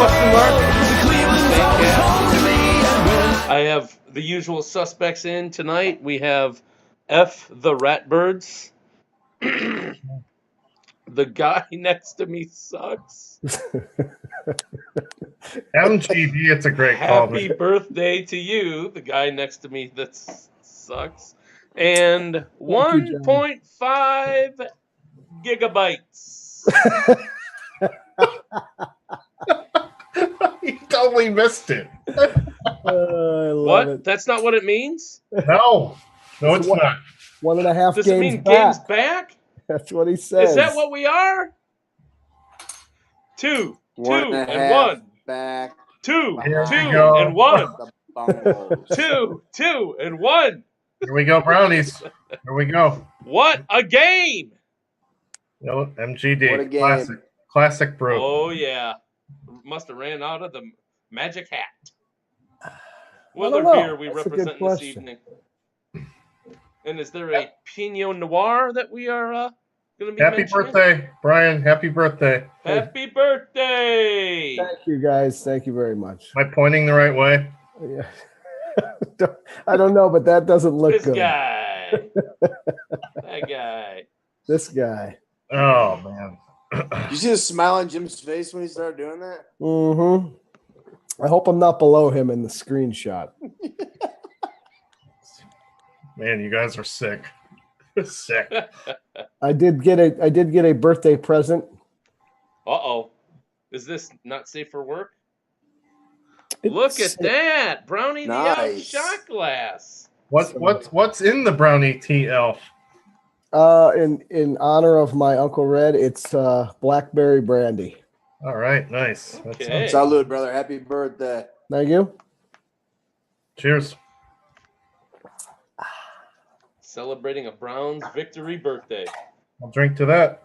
question mark. I have the usual suspects in tonight. We have F the Ratbirds. The guy next to me sucks. MGD, it's a great call. Happy birthday to you, the guy next to me that sucks. And 1.5 gigabytes. You totally missed it. I love What? it. That's not what it means? No, it's not. 1.5 Does games it mean back. games back? That's what he says. Is that what we are? 2, 2, and 1. Back. 2, Here 2, we go. and 1. The bungles. 2, 2, and 1. Here we go, brownies. Here we go. What a game! No, MGD. What a game. Classic brew. Oh, yeah. Must have ran out of the magic hat. What don't other know. beer we That's a good represent this question. evening? And is there a Pinot Noir that we are going to be Happy mentioning? birthday, Brian. Happy birthday. Happy birthday! Thank you, guys. Thank you very much. Am I pointing the right way? Yeah. I don't know, but that doesn't look This good. guy. That guy. This guy. Oh, man. Did you see the smile on Jim's face when he started doing that? Mm-hmm. I hope I'm not below him in the screenshot. Man, you guys are sick. Sick. I did get a birthday present. Uh-oh. Is this not safe for work? It's- Look at that. Brownie the Elf Nice. shot glass. What's in the brownie tea elf? In honor of my Uncle Red, it's blackberry brandy. All right, nice. That's Okay. Salud, brother. Happy birthday. Thank you. Cheers. Celebrating a Browns victory birthday. I'll drink to that.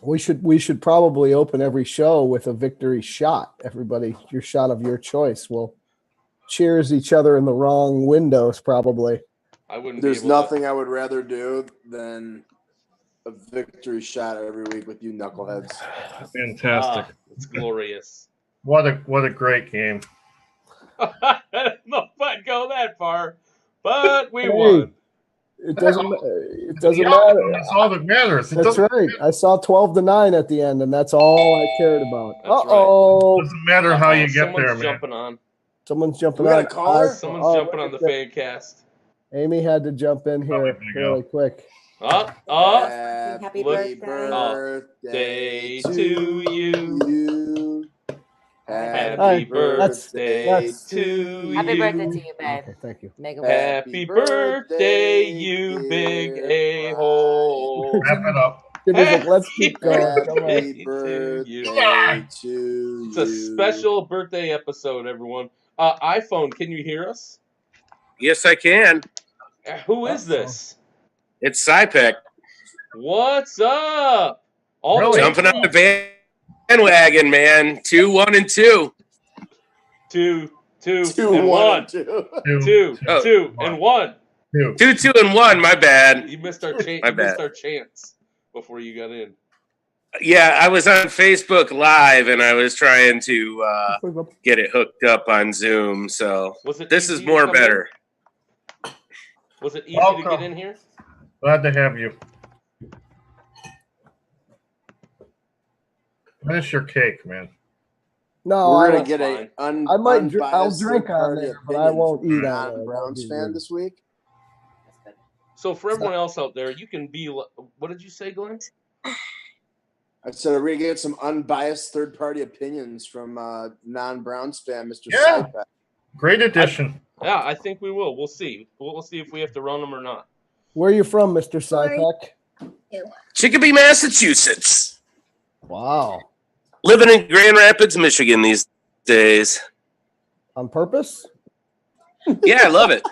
We should probably open every show with a victory shot. Everybody, your shot of your choice. We'll cheers each other in the wrong windows, probably. I wouldn't There's be able nothing I would rather do than a victory shot every week with you knuckleheads. Fantastic. It's glorious. What a great game. I don't know if I'd go that far, but we Hey, won. It doesn't Yeah, matter. That's all that matters. It That's doesn't, right. I saw 12-9 at the end, and that's all I cared about. That's right. Uh-oh. doesn't matter how you get Someone's there, man. jumping on. Someone's jumping We got on. a caller? Someone's jumping on the Fancast. Amy had to jump in Oh, here there you go. really quick. Happy Look. birthday to you. you. Happy Happy birthday that's- to you. Happy birthday to you, babe. Okay, thank you. Mega Happy birthday, you big a-hole. Wrap it up. Jimmy's like, let's keep going. Come on. Happy To birthday you. to you. It's a special birthday episode, everyone. iPhone, can you hear us? Yes, I can. Who is this? It's SciPec. What's up? All the Really? way Jumping from on the bandwagon, man. 2, 1, and 2. 2, 2, 2, and 1. 2. 2, Oh. 2, and 1. 2, 2, and 1. My bad. You missed our chance. My You missed bad. our chance before you got in. Yeah, I was on Facebook Live, and I was trying to get it hooked up on Zoom. So Was it? this easy is to more come in? better. Was it easy Welcome. to get in here? Glad to have you. Finish your cake, man. No, We're I, gonna that's get fine. a I might I'll drink on third-party there, but I opinion won't from eat a on it. non-Browns fan this week. So for everyone else out there, you can be. What did you say, Glenn? I said we're gonna get some unbiased third-party opinions from non-Browns fan, Mr. Yeah. Sypek. Great addition. Yeah, I think we will. We'll see. We'll see if we have to run them or not. Where are you from, Mr. Sypek? Chicopee, Massachusetts. Wow. Living in Grand Rapids, Michigan these days. On purpose? Yeah, I love it.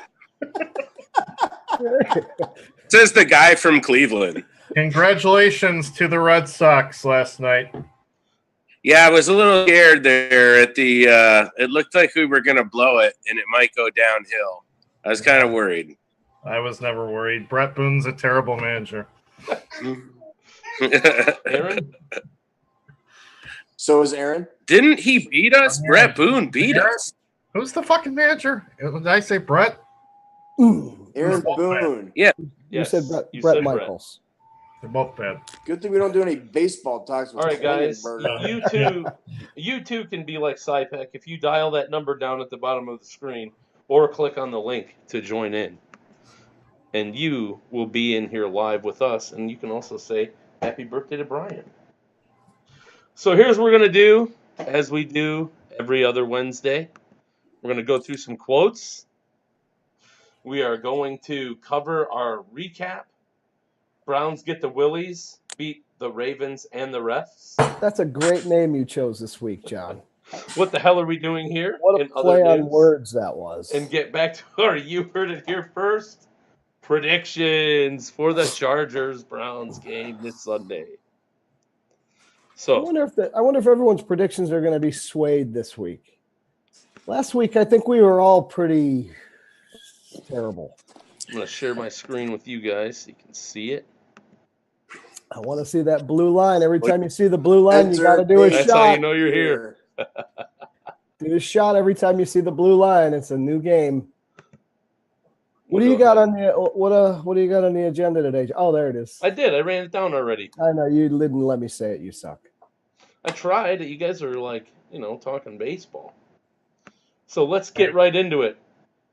Says the guy from Cleveland. Congratulations to the Red Sox last night. Yeah, I was a little scared there at the it looked like we were going to blow it and it might go downhill. I was kind of worried. I was never worried. Brett Boone's a terrible manager. Aaron? So is Aaron. Didn't he beat us? Brett Boone beat us. Who's the fucking manager? Did I say Brett? Aaron Boone. Yeah. You said Brett, you Brett said Michaels. They're both bad. Good thing we don't do any baseball talks with All right, guys. Canyon You two can be like SciPec if you dial that number down at the bottom of the screen or click on the link to join in. And you will be in here live with us, and you can also say happy birthday to Brian. So here's what we're going to do, as we do every other Wednesday. We're going to go through some quotes. We are going to cover our recap. Browns get the Willies, beat the Ravens and the refs. That's a great name you chose this week, John. What the hell are we doing here? What a in play other on news? words that was. And get back to our You Heard It Here First predictions for the Chargers-Browns game this Sunday. I So wonder if everyone's predictions are going to be swayed this week. Last week, I think we were all pretty terrible. I'm going to share my screen with you guys so you can see it. I want to see that blue line. Every time you see the blue line, you got to do a That's shot. how you know you're here. Do a shot every time you see the blue line. It's a new game. What do you got on the what do you got on the agenda today? Oh, there it is. I did. I ran it down already. I know you didn't let me say it. You suck. I tried. You guys are like, talking baseball. So let's get right into it.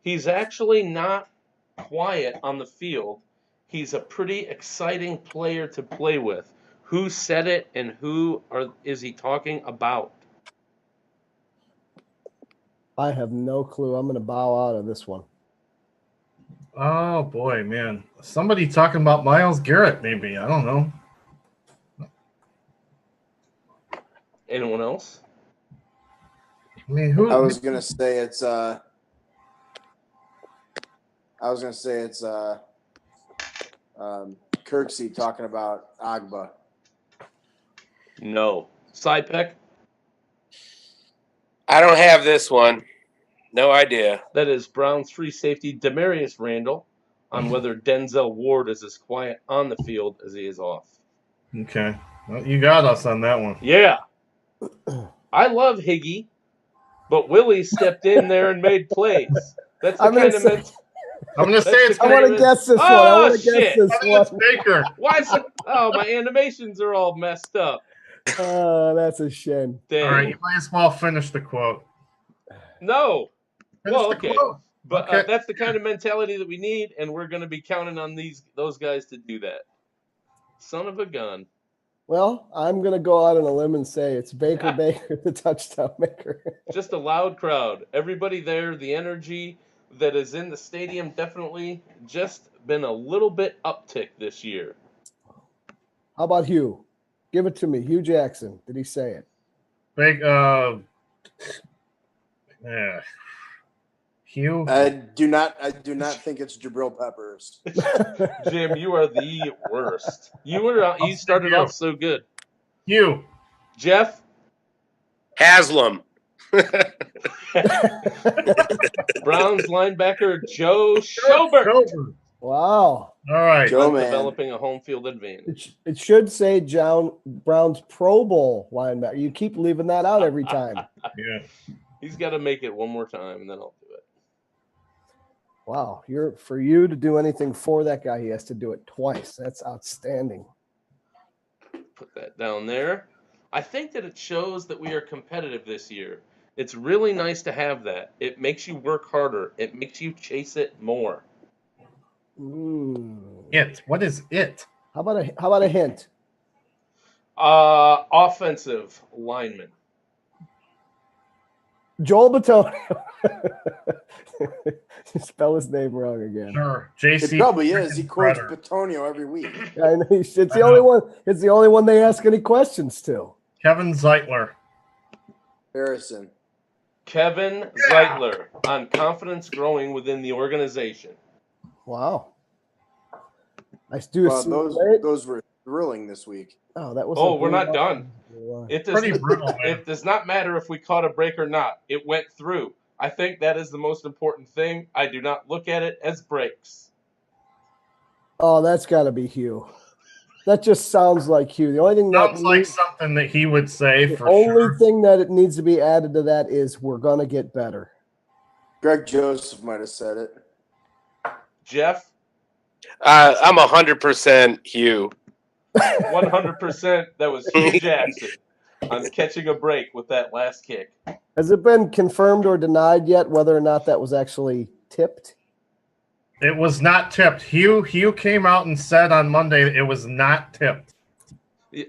He's actually not quiet on the field. He's a pretty exciting player to play with. Who said it and is he talking about? I have no clue. I'm going to bow out of this one. Oh boy, man! Somebody talking about Myles Garrett? Maybe, I don't know. Anyone else? I mean, who? I was gonna say it's Kirksey talking about Agba. No. SciPec? I don't have this one. No idea. That is Browns free safety Demarius Randall on whether Denzel Ward is as quiet on the field as he is off. Okay, well, you got us on that one. Yeah. I love Higgy, but Willie stepped in there and made plays. That's the I'm kind gonna of say- I'm gonna say it's. I want to guess this one. I want to guess this It's one. Baker. Why is it? Oh, my animations are all messed up. That's a shame. Dang. All right, you might as well finish the quote. No. Finish Well, the okay. quote. But Okay. that's the kind of mentality that we need, and we're going to be counting on those guys to do that. Son of a gun. Well, I'm going to go out on a limb and say it's Baker, the touchdown maker. Just a loud crowd. Everybody there, the energy that is in the stadium definitely just been a little bit uptick this year. How about Hugh? Give it to me. Hugh Jackson. Did he say it? Big. Hugh. I do not think it's Jabril Peppers. Jim, you are the worst. You started off so good. Hugh. Jeff? Haslam. Browns linebacker Joe Schobert. Wow. All right. Joe, man. Developing a home field advantage. It should say Brown's Pro Bowl linebacker. You keep leaving that out every time. Yeah. He's got to make it one more time, and then I'll do it. Wow. For you to do anything for that guy, he has to do it twice. That's outstanding. Put that down there. I think that it shows that we are competitive this year. It's really nice to have that. It makes you work harder. It makes you chase it more. It. What is it? How about a hint? Offensive lineman. Joel Bitonio. Spell his name wrong again. Sure. It JC. probably is. He quotes Predator. Bitonio every week. I know. It's the only one. It's the only one they ask any questions to. Kevin Zeitler. Harrison. Kevin Zeitler on confidence growing within the organization. Wow. I do. Those were thrilling this week. Oh, that was. Oh, we're not done. Pretty brutal, man. It does not matter if we caught a break or not. It went through. I think that is the most important thing. I do not look at it as breaks. Oh, that's got to be Hugh. That just sounds like Hugh. The only thing Sounds like something that he would say the for only sure. thing that it needs to be added to that is we're gonna get better. Greg Joseph might have said it. Jeff, I'm 100% Hugh. 100%. That was Hugh Jackson on catching a break with that last kick. Has it been confirmed or denied yet whether or not that was actually tipped? It was not tipped. Hugh came out and said on Monday it was not tipped.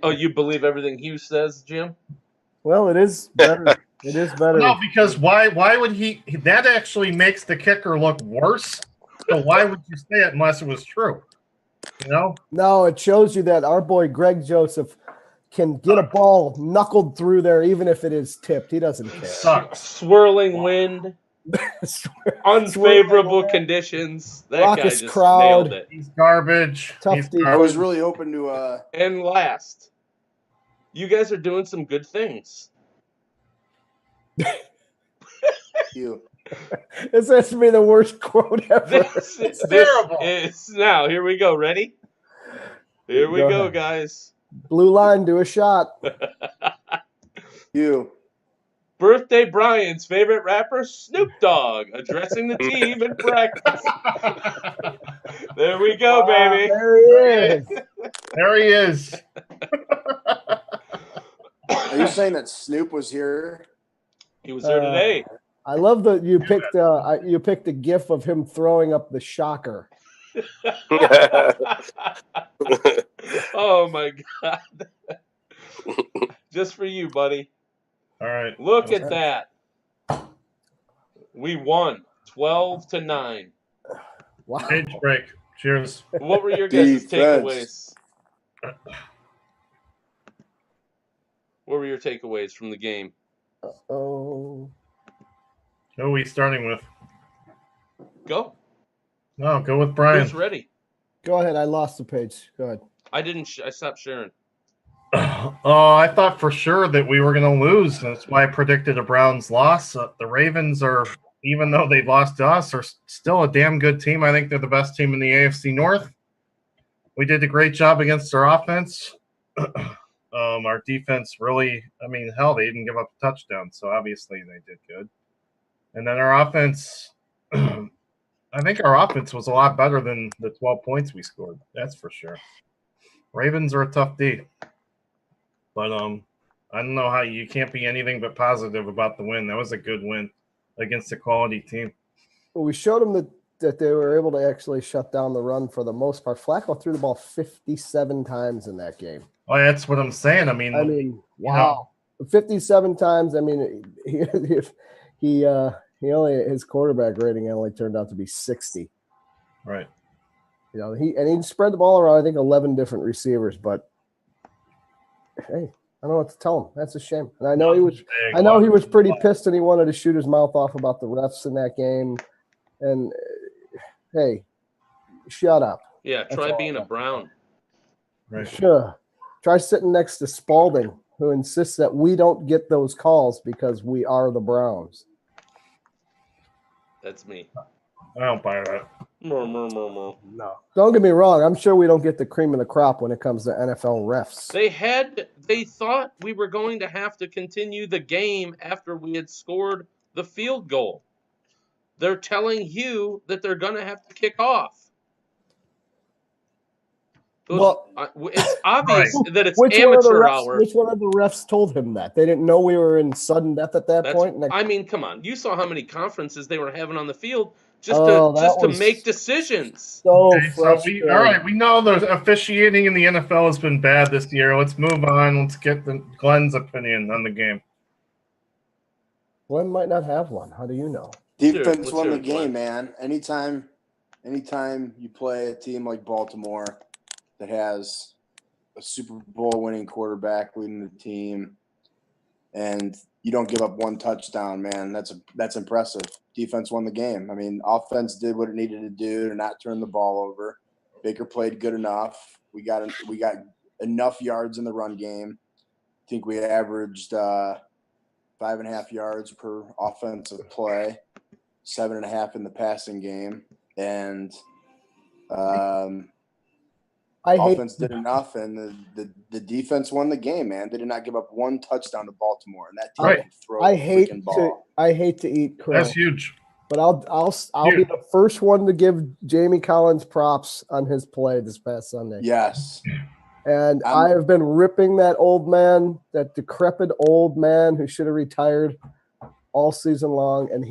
Oh, you believe everything Hugh says, Jim? Well, it is better. It is better. No, because why would he? That actually makes the kicker look worse. So why would you say it unless it was true? You know? No, it shows you that our boy Greg Joseph can get a ball knuckled through there even if it is tipped. He doesn't care. Sucks. Swirling wind, unfavorable conditions. That guy Raucous just crowd. nailed it. He's garbage. Tough He's defense. I was really hoping to. And last, you guys are doing some good things. You. This has to be the worst quote ever. This terrible. is now. Here we go. Ready? Here we Go go, ahead. guys. Blue line, do a shot. You. Birthday Brian's favorite rapper, Snoop Dogg, addressing the team in practice. There we go, baby. There he is. There he is. Are you saying that Snoop was here? He was here today. I love that you picked a gif of him throwing up the shocker. Oh my God. Just for you, buddy. All right. Look at that. We won 12-9. Wow. Page break. Cheers. What were your guys' Defense. takeaways? What were your takeaways from the game? Oh. Who are we starting with? Go. No, go with Brian. Who's ready? Go ahead. I lost the page. Go ahead. I stopped sharing. Oh, I thought for sure that we were going to lose. That's why I predicted a Browns loss. The Ravens are, even though they've lost to us, are still a damn good team. I think they're the best team in the AFC North. We did a great job against their offense. Our defense really, hell, they didn't give up a touchdown, so obviously they did good. And then our offense, I think our offense was a lot better than the 12 points we scored. That's for sure. Ravens are a tough D. But I don't know how you can't be anything but positive about the win. That was a good win against a quality team. Well, we showed them that they were able to actually shut down the run for the most part. Flacco threw the ball 57 times in that game. Oh, that's what I'm saying. Wow. 57 times. He only his quarterback rating only turned out to be 60. Right. He spread the ball around, I think 11 different receivers, but hey, I don't know what to tell him. That's a shame. And I know he was pretty pissed and he wanted to shoot his mouth off about the refs in that game. And hey, shut up. Yeah, try being a Brown. Right. Sure. Try sitting next to Spalding, who insists that we don't get those calls because we are the Browns. That's me. I don't buy that. No. Don't get me wrong. I'm sure we don't get the cream of the crop when it comes to NFL refs. They thought we were going to have to continue the game after we had scored the field goal. They're telling Hugh that they're going to have to kick off. It's obvious that it's amateur hour. Which one of the refs told him that? They didn't know we were in sudden death at that point? Come on. You saw how many conferences they were having on the field just to make decisions. So we know the officiating in the NFL has been bad this year. Let's move on. Let's get Glenn's opinion on the game. Glenn might not have one. How do you know? Defense won the game, man. Anytime you play a team like Baltimore that has a Super Bowl winning quarterback leading the team and you don't give up one touchdown, man, that's impressive. Defense won the game. Offense did what it needed to do to not turn the ball over. Baker played good enough. We got enough yards in the run game. I think we averaged 5.5 yards per offensive play, 7.5 in the passing game. And offense did enough, and the defense won the game, man. They did not give up one touchdown to Baltimore, and that team can throw I a hate freaking ball. I hate to eat crow. That's huge. But I'll be the first one to give Jamie Collins props on his play this past Sunday. Yes. And I have been ripping that old man, that decrepit old man who should have retired all season long, and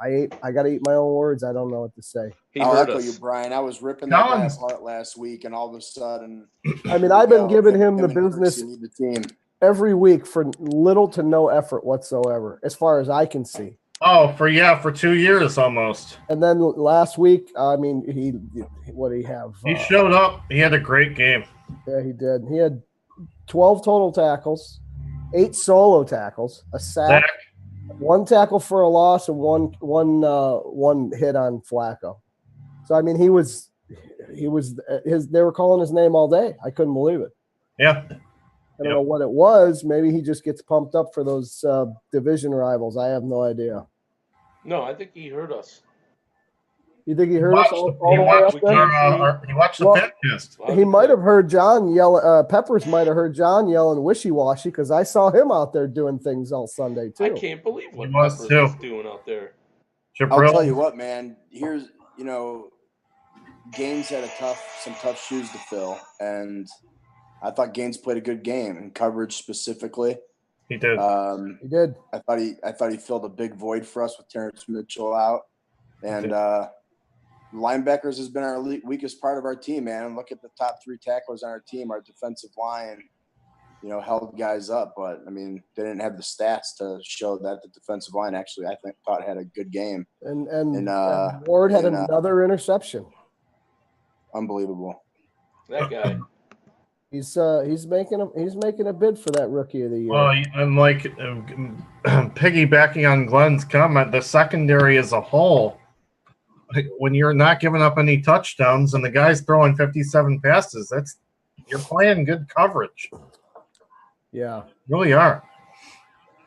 I got to eat my own words. I don't know what to say. I'll echo you, Brian. I was ripping that guy apart last week, and all of a sudden, I mean, I've been giving him the business the team every week for little to no effort whatsoever, as far as I can see. Oh, for 2 years almost. And then last week, I mean, what did he have? He showed up. He had a great game. Yeah, he did. He had 12 total tackles, 8 solo tackles, a sack. 1 tackle for a loss, and one hit on Flacco. So I mean, he was they were calling his name all day. I couldn't believe it. Yeah. I don't know what it was. Maybe he just gets pumped up for those division rivals. I have no idea. No, I think he heard us. You think he heard us all the way up there? He watched the Fancast. He might have heard John yell. Peppers might have heard John yelling wishy-washy, because I saw him out there doing things all Sunday too. I can't believe what Peppers was doing out there. I'll tell you what, man. Here's Gaines had some tough shoes to fill, and I thought Gaines played a good game in coverage specifically. He did. He did. I thought he filled a big void for us with Terrence Mitchell out, and linebackers has been our weakest part of our team, man. Look at the top 3 tacklers on our team. Our defensive line, held guys up, but I mean, they didn't have the stats to show that the defensive line actually, I thought had a good game. And Ward had another interception. Unbelievable. That guy. He's making a bid for that Rookie of the Year. Well, and like piggybacking on Glenn's comment, the secondary as a whole, when you're not giving up any touchdowns and the guy's throwing 57 passes, you're playing good coverage. Yeah, you really are.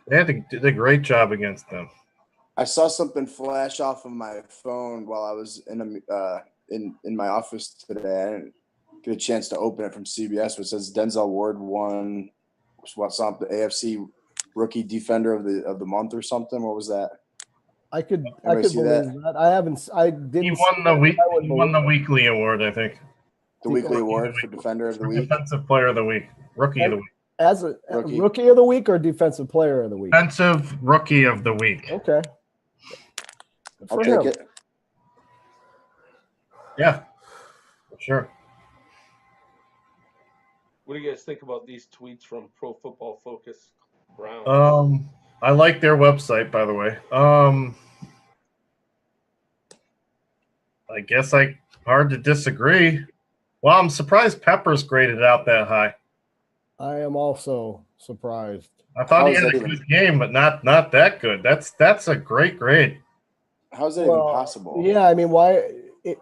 They did a great job against them. I saw something flash off of my phone while I was in my office today. I didn't get a chance to open it from CBS, which says Denzel Ward won the AFC Rookie Defender of the Month or something. What was that? I could believe that. I didn't. He won the weekly award, I think. The weekly award for Defender of the Week. Defensive Player of the Week. Rookie of the Week. As a Rookie of the Week or Defensive Player of the Week? Defensive Rookie of the Week. Okay. I'll take it. Yeah, for sure. What do you guys think about these tweets from Pro Football Focus Brown? I like their website, by the way. I guess hard to disagree. Well, I'm surprised Peppers graded out that high. I am also surprised. I thought he had a good game, but not that good. That's a great grade. How's that even possible? Yeah, I mean, why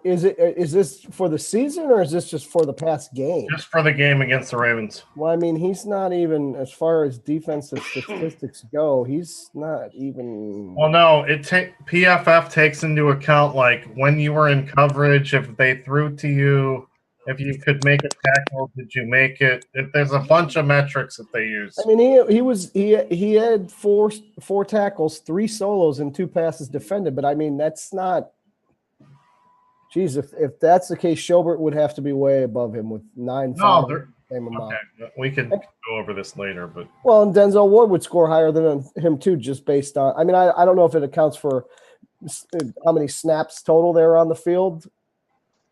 is this for the season, or is this just for the past game? Just for the game against the Ravens. Well, I mean, he's not even, as far as defensive statistics go, he's not even. Well, no, PFF takes into account like when you were in coverage, if they threw to you, if you could make a tackle, did you make it? There's a bunch of metrics that they use. I mean, he had four tackles, 3 solos, and 2 passes defended. But I mean, that's not. Geez, if that's the case, Schobert would have to be way above him with 9. Same amount. Okay. We can go over this later, but and Denzel Ward would score higher than him too, just based on. I mean, I don't know if it accounts for how many snaps total there on the field.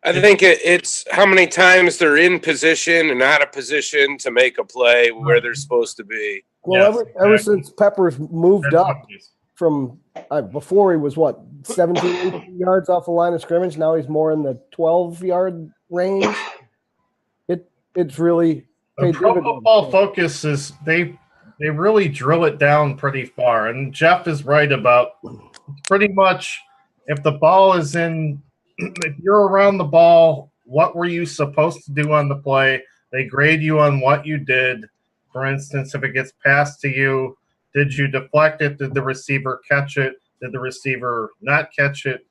I think it's how many times they're in position and out of position to make a play where they're supposed to be. Well, ever since Peppers moved up from before he was 17, 18 yards off the line of scrimmage. Now he's more in the 12-yard range. It's really the Pro Football Focus is they really drill it down pretty far, and Jeff is right about pretty much if the ball is in. If you're around the ball, what were you supposed to do on the play? They grade you on what you did. For instance, if it gets passed to you, did you deflect it? Did the receiver catch it? Did the receiver not catch it?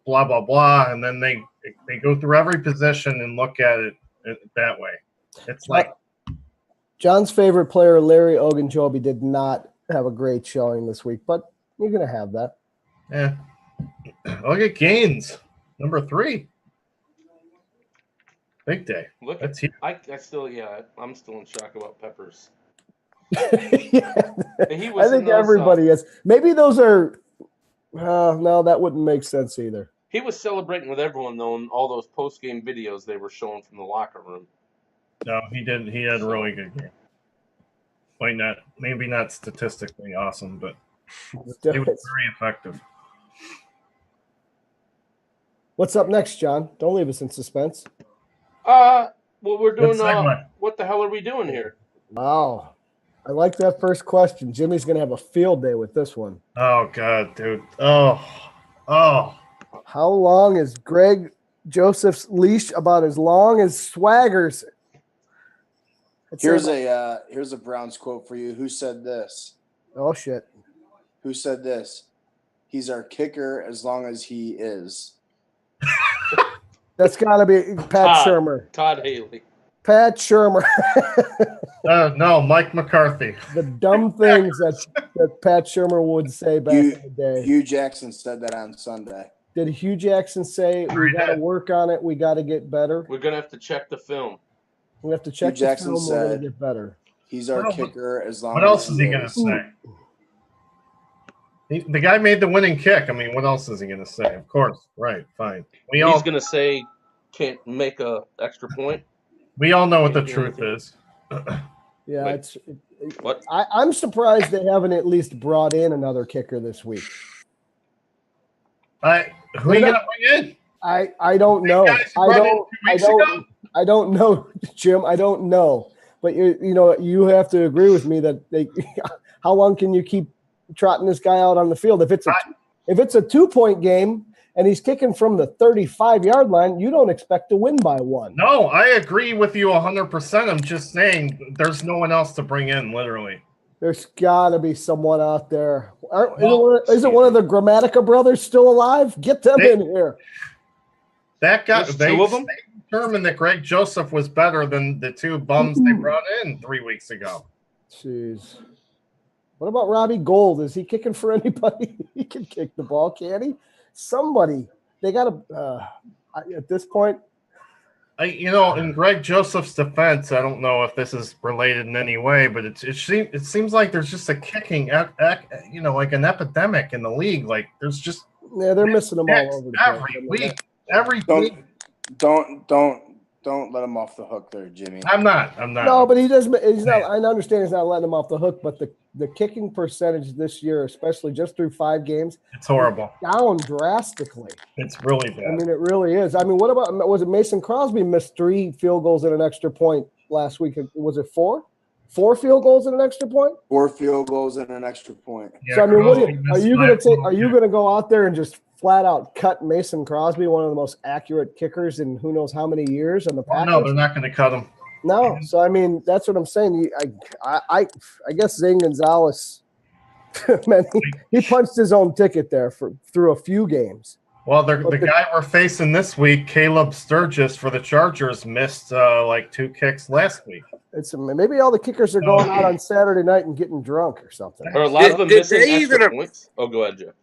blah blah blah, and then they go through every position and look at it that way. It's like John's favorite player, Larry Ogunjobi, did not have a great showing this week, but you're going to have that. Yeah. Look at Gaines, number 3. Big day. Look, That's I'm still in shock about Peppers. Yeah. He was I think everybody is. Maybe those are. No, that wouldn't make sense either. He was celebrating with everyone, though, in all those post-game videos they were showing from the locker room. No, he didn't. He had a really good game. Maybe not statistically awesome, but he was very effective. What's up next, John? Don't leave us in suspense. Well, we're doing. segment. What the hell are we doing here? Wow. I like that first question. Jimmy's going to have a field day with this one. Oh, God, dude. Oh. How long is Greg Joseph's leash about as long as Swagger's? Here's a Browns quote for you. Who said this? Oh, shit. Who said this? He's our kicker as long as he is. That's got to be Pat Shermer. Todd Haley. Pat Shermer. No, Mike McCarthy. The dumb things that Pat Shermer would say back in the day. Hugh Jackson said that on Sunday. Did Hugh Jackson say, we got to work on it, we got to get better? We're going to have to check the film. We have to check Hugh Jackson the film, we're going said, to get better. He's our kicker as long as What else is he going to say? The guy made the winning kick. I mean, what else is he going to say? Of course. Right. Fine. He's going to say, can't make a extra point. We all know what the truth is. Yeah, Wait, what? I'm surprised they haven't at least brought in another kicker this week. Who are you going to bring in? I don't know. I don't know, Jim. I don't know. But you have to agree with me that how long can you keep trotting this guy out on the field? If it's a 2-point game and he's kicking from the 35-yard line, you don't expect to win by 1. No, I agree with you 100%. I'm just saying there's no one else to bring in, literally. There's got to be someone out there. Isn't one of the Grammatica brothers still alive? Get them in here. That guy, There's they 2 of them? determined that Greg Joseph was better than the 2 bums they brought in 3 weeks ago. Jeez. What about Robbie Gold? Is he kicking for anybody? He can kick the ball, can he? Somebody. They got to at this point. In Greg Joseph's defense, I don't know if this is related in any way, but it seems like there's just a kicking, like an epidemic in the league. Like there's just they're missing them all over the place. Every week. Don't let him off the hook there, Jimmy. I'm not. No, but he does. He's not. I understand he's not letting him off the hook, but the kicking percentage this year, especially just through 5 games, it's horrible. Down drastically. It's really bad. I mean, it really is. I mean, what about was it Mason Crosby missed 3 field goals and an extra point last week? Was it 4? 4 field goals and an extra point? 4 field goals and an extra point. Yeah, so I mean, are you going to go out there and just flat out cut Mason Crosby, one of the most accurate kickers in who knows how many years on the Packers? No, they're not going to cut him. No, so I mean that's what I'm saying. I guess Zane Gonzalez, man, he punched his own ticket there through a few games. Well, the guy we're facing this week, Caleb Sturgis for the Chargers, missed 2 kicks last week. Maybe all the kickers are going out on Saturday night and getting drunk or something. Or a lot of them missing extra points. Oh, go ahead, Jeff.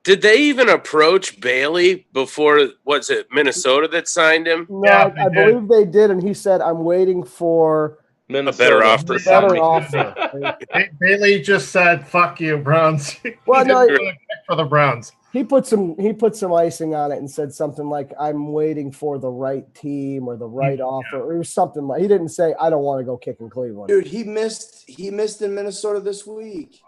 Did they even approach Bailey before, was it Minnesota that signed him? No, yeah, I believe they did, and he said, I'm waiting for Minnesota. A better offer. Bailey just said, fuck you, Browns. Well, no, for the Browns. He put some icing on it and said something like, I'm waiting for the right team or the right offer. It was something like, he didn't say, I don't want to go kick in Cleveland. Dude, he missed in Minnesota this week.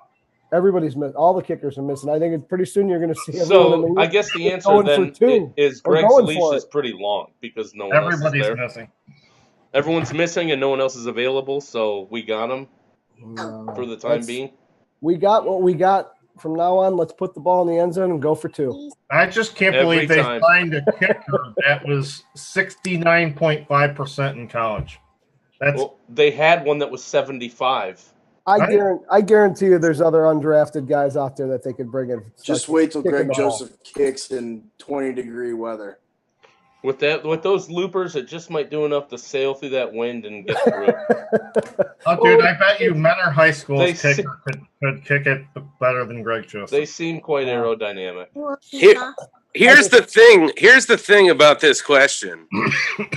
Everybody's missing. All the kickers are missing. I think it's pretty soon you're going to see everyone. So I guess the answer then is Greg's leash is pretty long because no one else is there. Missing. Everyone's missing and no one else is available, so we got him for the time being. We got what we got. From now on, let's put the ball in the end zone and go for 2. I just can't believe they signed a kicker that was 69.5% in college. They had one that was 75. I guarantee you there's other undrafted guys out there that they could bring in. Just wait till Greg Joseph kicks in 20-degree weather. With those loopers, it just might do enough to sail through that wind and get through. Oh, dude, I bet you Menor High School's kicker could kick it better than Greg Joseph. They seem quite aerodynamic. Here's the thing about this question.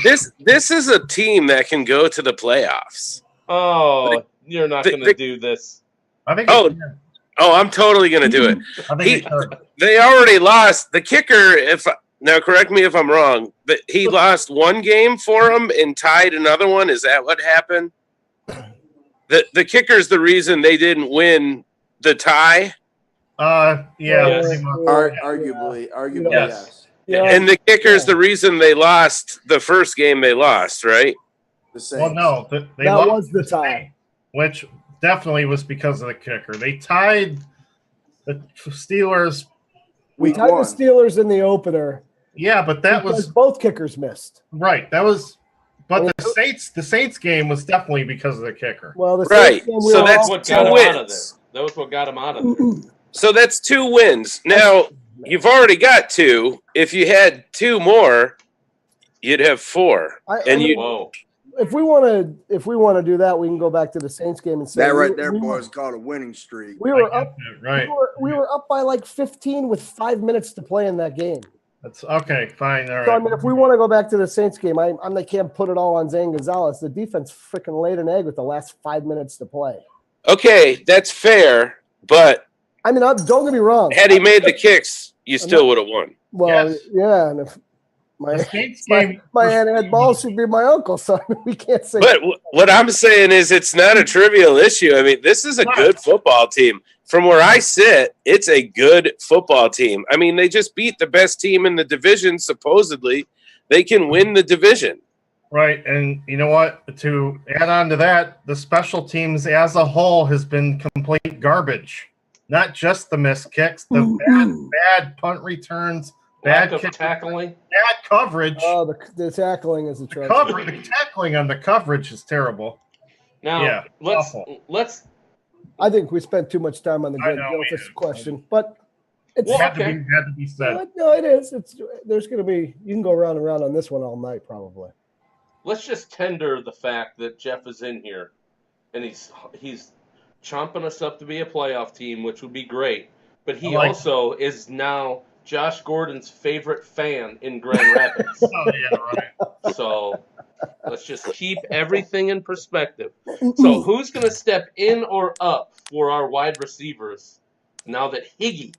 This is a team that can go to the playoffs. Oh, you're not going to do this. I think. I'm totally going to do it. I think they already lost. The kicker, now correct me if I'm wrong, but he lost one game for them and tied another one. Is that what happened? The kicker's the reason they didn't win the tie. Yeah. Yes. Arguably, yes. Yeah. And the kicker's the reason they lost the first game they lost, right? The same. Well, no, they That lost was the tie. which definitely was because of the kicker. They tied the Steelers. We tied the Steelers in the opener. Yeah, but that was both kickers missed. right. That was, but the Saints game was definitely because of the kicker. Well, Right. So that's what two got him out of there. wins. That was what got him out of there. So that's 2 wins. Now, you've already got 2. If you had 2 more, you'd have 4. Whoa. If we want to do that, we can go back to the Saints game and say That right there, boys, called a winning streak. We were up. Right. We were up by like 15 with 5 minutes to play in that game. That's okay. Fine. All right. So I mean, if we want to go back to the Saints game, I can't put it all on Zane Gonzalez. The defense freaking laid an egg with the last 5 minutes to play. Okay, that's fair, but I mean, don't get me wrong. had he made the kicks, you still would have won. Well, Yes. yeah, and if The Saints game. my aunt had balls, she'd be my uncle, so we can't say. But what I'm saying is it's not a trivial issue. I mean, this is a good football team. From where I sit, it's a good football team. I mean, they just beat the best team in the division, supposedly. They can win the division. Right, and you know what? To add on to that, the special teams as a whole has been complete garbage. Not just the missed kicks, the bad punt returns, bad Lack of tackling. bad coverage. Oh, the tackling is a The tackling on the coverage is terrible. Now, Yeah, let's. I think we spent too much time on the I Greg know we Joseph did. question, but it's Well, had to be said. no, it is. There's going to be. You can go around and around on this one all night, probably. Let's just tender the fact that Jeff is in here, and he's chomping us up to be a playoff team, which would be great. But he also is now Josh Gordon's favorite fan in Grand Rapids. Oh yeah, right. So let's just keep everything in perspective. So who's going to step in or up for our wide receivers now that Higgy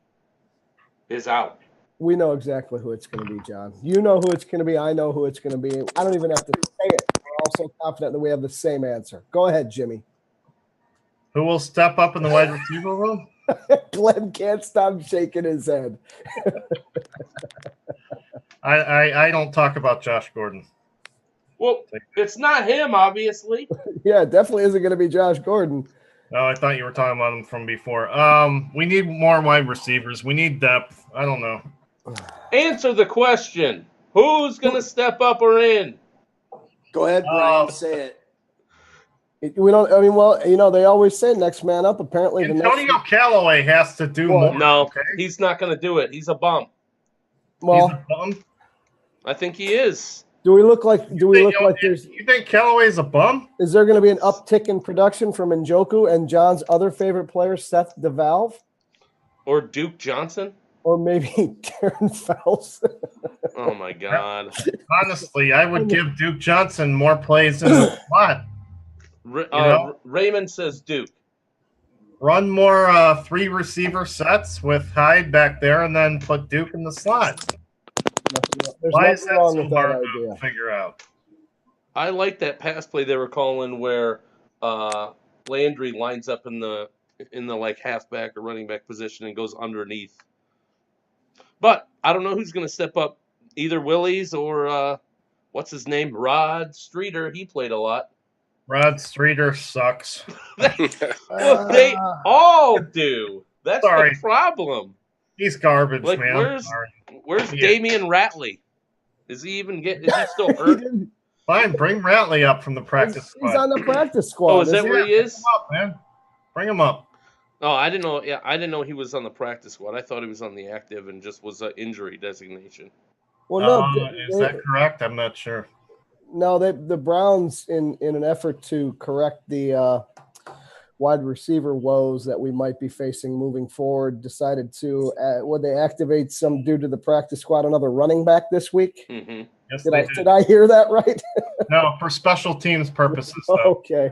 is out? We know exactly who it's going to be, John. You know who it's going to be. I know who it's going to be. I don't even have to say it. We're all so confident that we have the same answer. Go ahead, Jimmy. Who will step up in the wide receiver room? Glenn can't stop shaking his head. I don't talk about Josh Gordon. Well, it's not him, obviously. Yeah, it definitely isn't going to be Josh Gordon. Oh, I thought you were talking about him from before. We need more wide receivers. We need depth. I don't know. Answer the question. Who's going to step up or in? Go ahead, Brian. Say it. We don't. I mean, well, you know, they always say next man up. Apparently, Antonio Callaway has to do more. No, okay? he's not going to do it. He's a bum. Well, He's a bum? I think he is. do we look like there's? You think Callaway's a bum? Is there going to be an uptick in production from Njoku and John's other favorite player, Seth DeValve, Or Duke Johnson? or maybe Darren Fouls? Oh, my God. Honestly, I would give Duke Johnson more plays in the slot. Raymond says Duke. Run more 3 receiver sets with Hyde back there, and then put Duke in the slot. There's Why is nothing that wrong so with that hard idea. to figure out? I like that pass play they were calling where Landry lines up in the like halfback or running back position and goes underneath. But I don't know who's going to step up. Either Willies or what's his name, Rod Streeter. He played a lot. Rod Streeter sucks. Well, they all do. That's the problem. He's garbage, Like, man. where's Damian Ratley? Is he still hurt? Fine, bring Ratley up from the practice squad. He's on the practice squad. Oh, is that where he is? Come up, man. Bring him up. Oh, I didn't know. Yeah, I didn't know he was on the practice squad. I thought he was on the active and just was an injury designation. Well, no, Is that correct? I'm not sure. No, the Browns, in an effort to correct the wide receiver woes that we might be facing moving forward, decided to would they activate some due to the practice squad another running back this week? Mm-hmm. Yes, Did I hear that right? No, for special teams purposes. Though. Okay.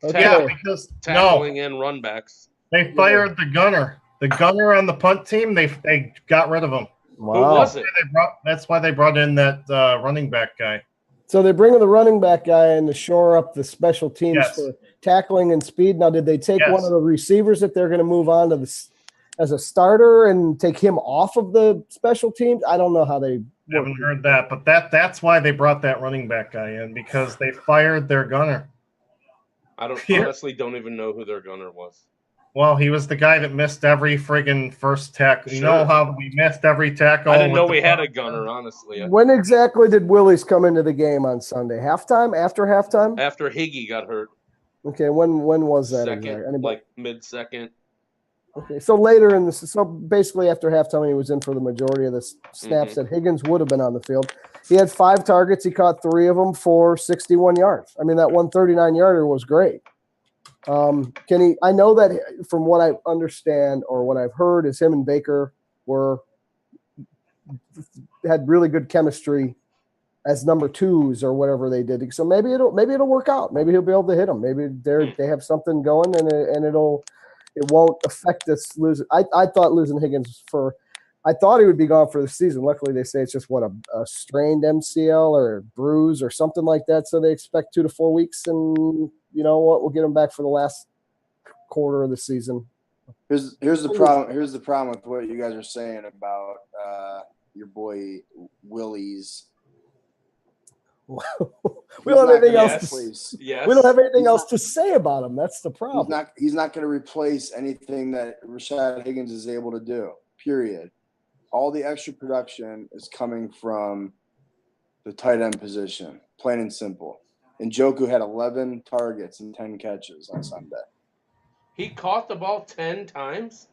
Yeah, because tackling and run backs. They fired the gunner. The gunner on the punt team, they got rid of him. Wow. Who was it? That's why they brought in that running back guy. So they're bringing the running back guy in to shore up the special teams for tackling and speed. Now, did they take one of the receivers that they're going to move on to as a starter and take him off of the special teams? I don't know how they haven't heard that, but that's why they brought that running back guy in, because they fired their gunner. I honestly don't even know who their gunner was. Well, he was the guy that missed every friggin' first tackle. Sure. You know how we missed every tackle? I didn't know we had a gunner, honestly. When exactly did Willies come into the game on Sunday? Halftime? After halftime? After Higgy got hurt. Okay, when was that? Second, like mid-second. Okay, so later in so basically after halftime, he was in for the majority of the snaps that Higgins would have been on the field. He had 5 targets. He caught 3 of them for 61 yards. I mean, that 139-yarder was great. I know that from what I understand or what I've heard is him and Baker had really good chemistry as number 2s or whatever they did. So maybe it'll work out. Maybe he'll be able to hit them. Maybe they have something going and it won't affect us losing. I thought losing Higgins I thought he would be gone for the season. Luckily, they say it's just a strained MCL or a bruise or something like that. So they expect 2 to 4 weeks, and you know what? We'll get him back for the last quarter of the season. Here's the problem. Here's the problem with what you guys are saying about your boy Willies. We don't have anything else. We don't have anything else to say about him. That's the problem. He's not going to replace anything that Rashad Higgins is able to do. Period. All the extra production is coming from the tight end position, plain and simple. And Njoku had 11 targets and 10 catches on Sunday. He caught the ball 10 times?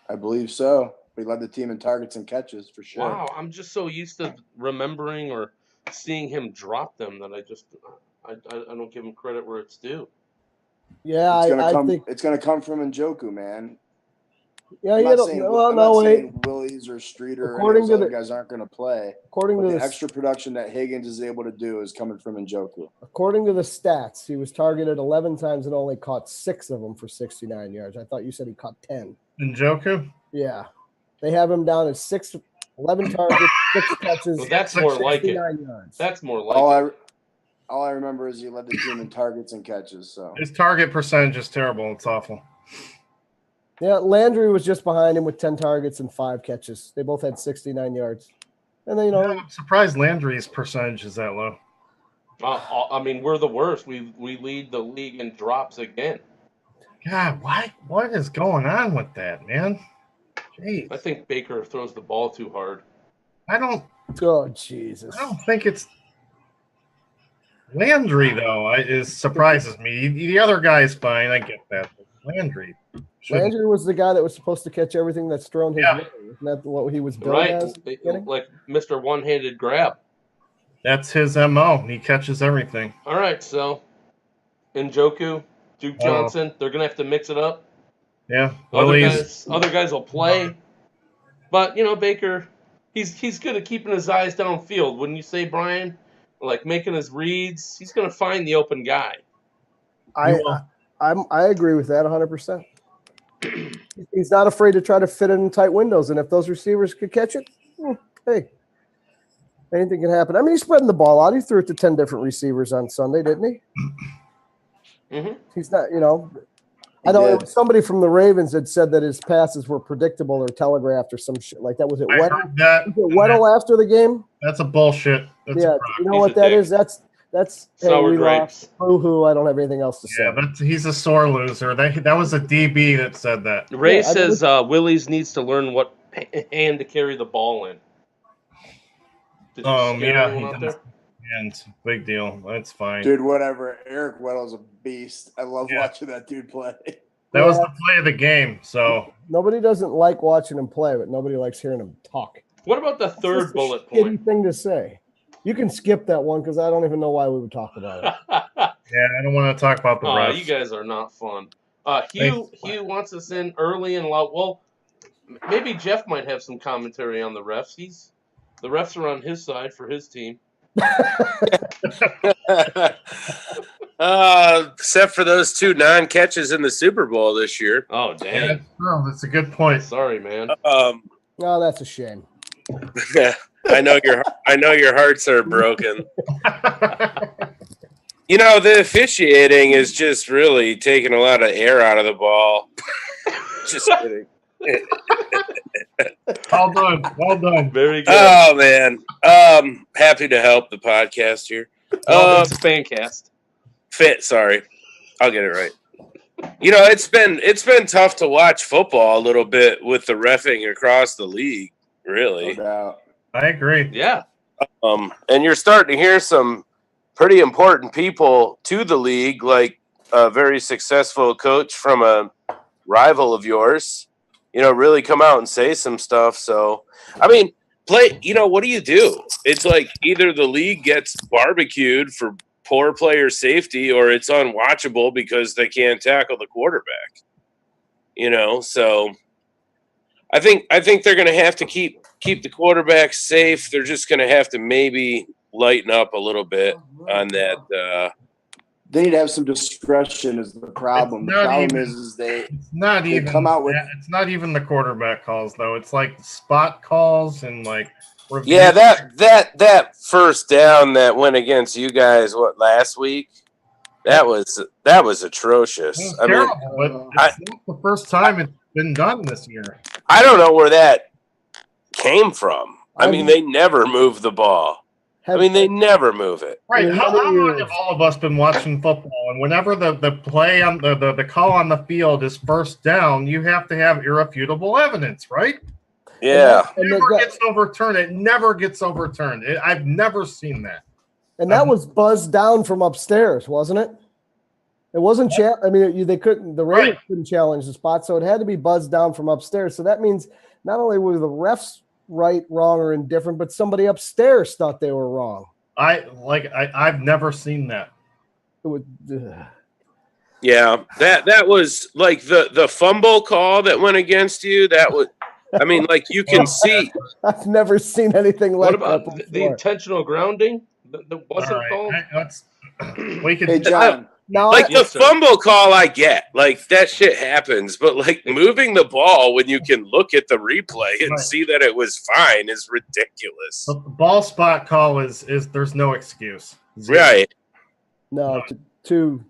I believe so. He led the team in targets and catches for sure. Wow, I'm just so used to remembering or seeing him drop them that I don't give him credit where it's due. Yeah, I think it's going to come from Njoku, man. Yeah, I'm not saying wait. Willies or Streeter According or to those guys aren't going to play. According to the extra production that Higgins is able to do is coming from Njoku. According to the stats, he was targeted 11 times and only caught 6 of them for 69 yards. I thought you said he caught 10. Njoku? Yeah. They have him down as 11 targets, 6 catches. Well, that's more like it. Yards. That's more like it. All I remember is he led the team in targets and catches. So his target percentage is terrible. It's awful. Yeah, Landry was just behind him with 10 targets and 5 catches. They both had 69 yards. And then, I'm surprised Landry's percentage is that low. I mean, we're the worst. We lead the league in drops again. God, what is going on with that, man? Jeez. I think Baker throws the ball too hard. Oh, Jesus. I don't think it's Landry, though. It surprises me. The other guy's fine. I get that. But Landry was the guy that was supposed to catch everything that's thrown his way. Isn't that what he was billed as? Like Mr. One-Handed Grab. That's his MO. He catches everything. All right, so Njoku, Duke Johnson, they're going to have to mix it up. Yeah. Other guys will play. But, Baker, he's good at keeping his eyes downfield. Wouldn't you say, Brian? Like making his reads. He's going to find the open guy. I agree with that 100%. He's not afraid to try to fit it in tight windows, and if those receivers could catch it, hey, anything can happen. I mean, he's spreading the ball out. He threw it to 10 different receivers on Sunday, didn't he? Mm-hmm. He's not, I know somebody from the Ravens had said that his passes were predictable or telegraphed or some shit like that. Was it Weddle after the game? That's a bullshit. That's you know what that is? That's sour grapes. Boo-hoo, I don't have anything else to say. Yeah, but he's a sore loser. That was a DB that said that. Ray says Willies needs to learn what hand to carry the ball in. And big deal. That's fine. Dude, whatever. Eric Weddle's a beast. I love watching that dude play. That was the play of the game. So nobody doesn't like watching him play, but nobody likes hearing him talk. What about the third That's just a bullet shitty point? thing to say. You can skip that one because I don't even know why we would talk about it. yeah, I don't want to talk about the refs. You guys are not fun. Hugh wants us in early and loud. Well, maybe Jeff might have some commentary on the refs. The refs are on his side for his team. Except for those 2 non-catches in the Super Bowl this year. Oh, dang. Yeah, that's a good point. Sorry, man. Oh, that's a shame. I know your hearts are broken. You know, the officiating is just really taking a lot of air out of the ball. Just kidding. Well done. Very good. Oh man, happy to help the podcast here. It's a Fancast. Sorry, I'll get it right. You know, it's been tough to watch football a little bit with the reffing across the league. Really, No doubt. I agree. Yeah. and you're starting to hear some pretty important people to the league, like a very successful coach from a rival of yours, you know, really come out and say some stuff. So, I mean, what do you do? It's like either the league gets barbecued for poor player safety or it's unwatchable because they can't tackle the quarterback, you know? So I think they're going to have to keep the quarterback safe. They're just going to have to maybe lighten up a little bit on that. They need to have some discretion is the problem. The problem is they come out with it's not even the quarterback calls though. It's like spot calls and like reviews. Yeah, that first down that went against you guys last week, that was atrocious. It was I mean, terrible, but it's not the first time it's been done this year. I don't know where that came from. I mean, they never move the ball. They never move it. Right. How long have all of us been watching football? And whenever the play on the call on the field is first down, you have to have irrefutable evidence, right? Yeah. It never gets overturned. It never gets overturned. I've never seen that. And that was buzzed down from upstairs, wasn't it? It wasn't. They couldn't. The Raiders couldn't challenge the spot, so it had to be buzzed down from upstairs. So that means not only were the refs right, wrong, or indifferent, but somebody upstairs thought they were wrong. I've never seen that. It was, yeah, that was like the fumble call that went against you. That was, I mean, like you can see. I've never seen anything like What about that. the intentional grounding? The wasn't called. We can. Hey, John. Now, Like the fumble call, I get. Like that shit happens, but like moving the ball when you can look at the replay and see that it was fine is ridiculous. The ball spot call is there's no excuse. Right. No, to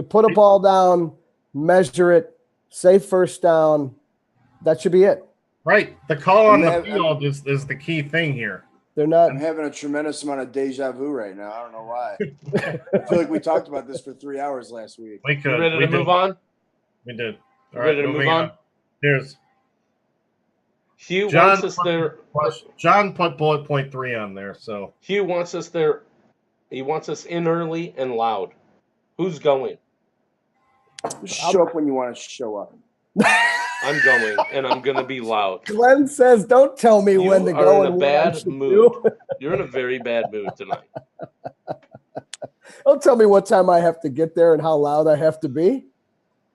put a ball down, measure it, say first down, that should be it. Right. The call on the field is the key thing here. They're not. I'm having a tremendous amount of deja vu right now. I don't know why. I feel like we talked about this for 3 hours last week. We could. You ready to move on? We did. All Ready to moving move on? Here's Hugh wants us there. John put bullet point 3 on there. So Hugh wants us there. He wants us in early and loud. Who's going? Show up when you want to show up. I'm going, and I'm going to be loud. Glenn says, "Don't tell me when to You go." are in a and what I bad should mood. do." You're in a very bad mood tonight. Don't tell me what time I have to get there and how loud I have to be.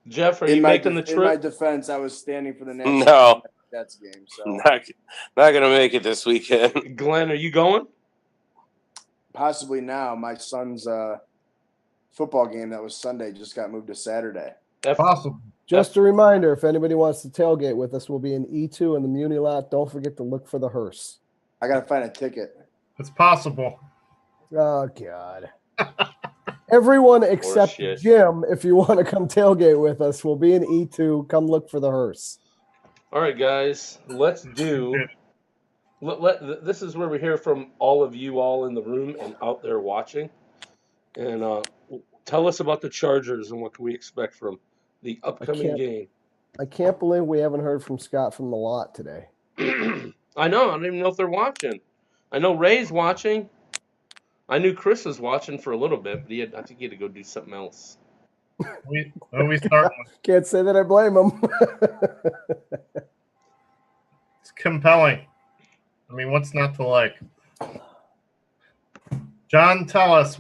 Jeff, are you making the In my trip? defense, I was standing for the national No, Jets game. So not gonna make it this weekend. Glenn, are you going? possibly now, my son's football game that was Sunday just got moved to Saturday. possible. Just a reminder, if anybody wants to tailgate with us, we'll be in E2 in the Muni lot. Don't forget to look for the hearse. I got to find a ticket. It's possible. Oh, God. Everyone except shit. Jim, if you want to come tailgate with us, we'll be in E2. Come look for the hearse. All right, guys, let's do. This is where we hear from all of you all in the room and out there watching. And tell us about the Chargers and what can we expect from the upcoming game. I can't believe we haven't heard from Scott from the lot today. I know. I don't even know if they're watching. I know Ray's watching. I knew Chris was watching for a little bit, but I think he had to go do something else. We start. Can't say that I blame him. It's compelling. I mean, what's not to like? John, tell us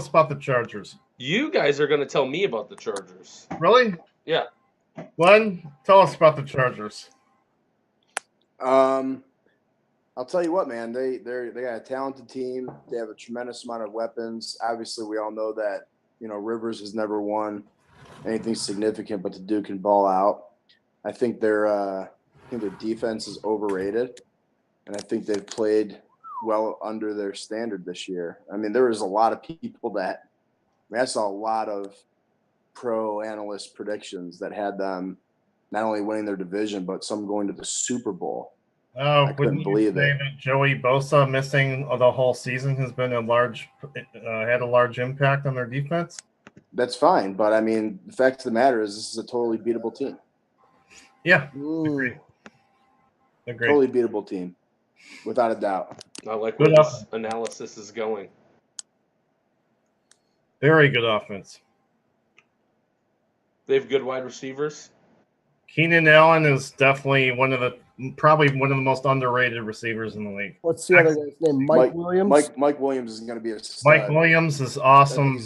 about the Chargers. You guys are going to tell me about the Chargers. Really? Yeah. Glenn, tell us about the Chargers. I'll tell you what, man. They got a talented team. They have a tremendous amount of weapons. Obviously, we all know that Rivers has never won anything significant, but the dude can ball out. I think their defense is overrated, and I think they've played well under their standard this year. I mean, there was a lot of people I saw a lot of pro analyst predictions that had them not only winning their division, but some going to the Super Bowl. Oh, I couldn't believe it. That Joey Bosa missing the whole season has been had a large impact on their defense? That's fine, but I mean, the fact of the matter is, this is a totally beatable team. Yeah, agree. Totally beatable team, without a doubt. I like where this analysis is going. Very good offense. They have good wide receivers. Keenan Allen is definitely probably one of the most underrated receivers in the league. What's the other guy's name? Mike Williams? Mike Williams is going to be a stud. Mike Williams is awesome.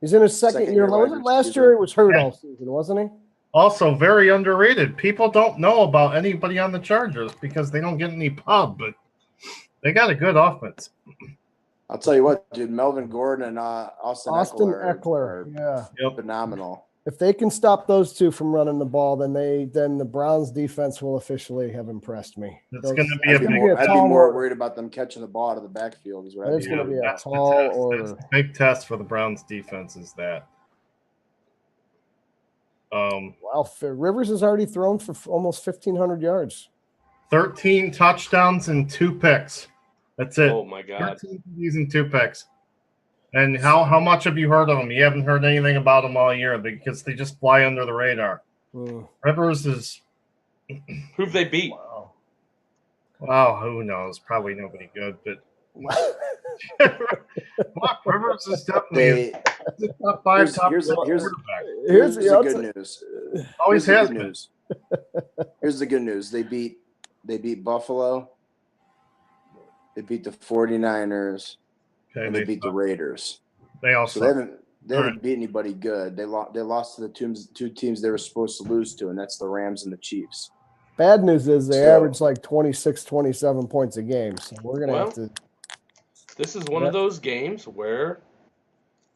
He's in his second year. Last year he was hurt all season, wasn't he? Also very underrated. People don't know about anybody on the Chargers because they don't get any pub, but they got a good offense. I'll tell you what, dude, Melvin Gordon and Austin Eckler are phenomenal. If they can stop those two from running the ball, then the Browns defense will officially have impressed me. It's going to be I'd be more worried about them catching the ball out of the backfield. It's going to be a tall order. That's a big test for the Browns defense is that. Wow, Rivers has already thrown for almost 1,500 yards. 13 touchdowns and 2 picks. That's it. Oh, my God. 13 TDs and 2 picks. And how much have you heard of them? You haven't heard anything about them all year because they just fly under the radar. Rivers is... Who have they beat? Wow, who knows? Probably nobody good, but... Rivers is definitely the top 5, top here's quarterback. Here's the good news. Always has been. Here's the good news. They beat Buffalo. They beat the 49ers. Okay, and they beat the Raiders. They also they haven't beat anybody good. They lost to the two teams they were supposed to lose to, and that's the Rams and the Chiefs. Bad news is they average like 26, 27 points a game. So we're gonna have to. This is one of those games where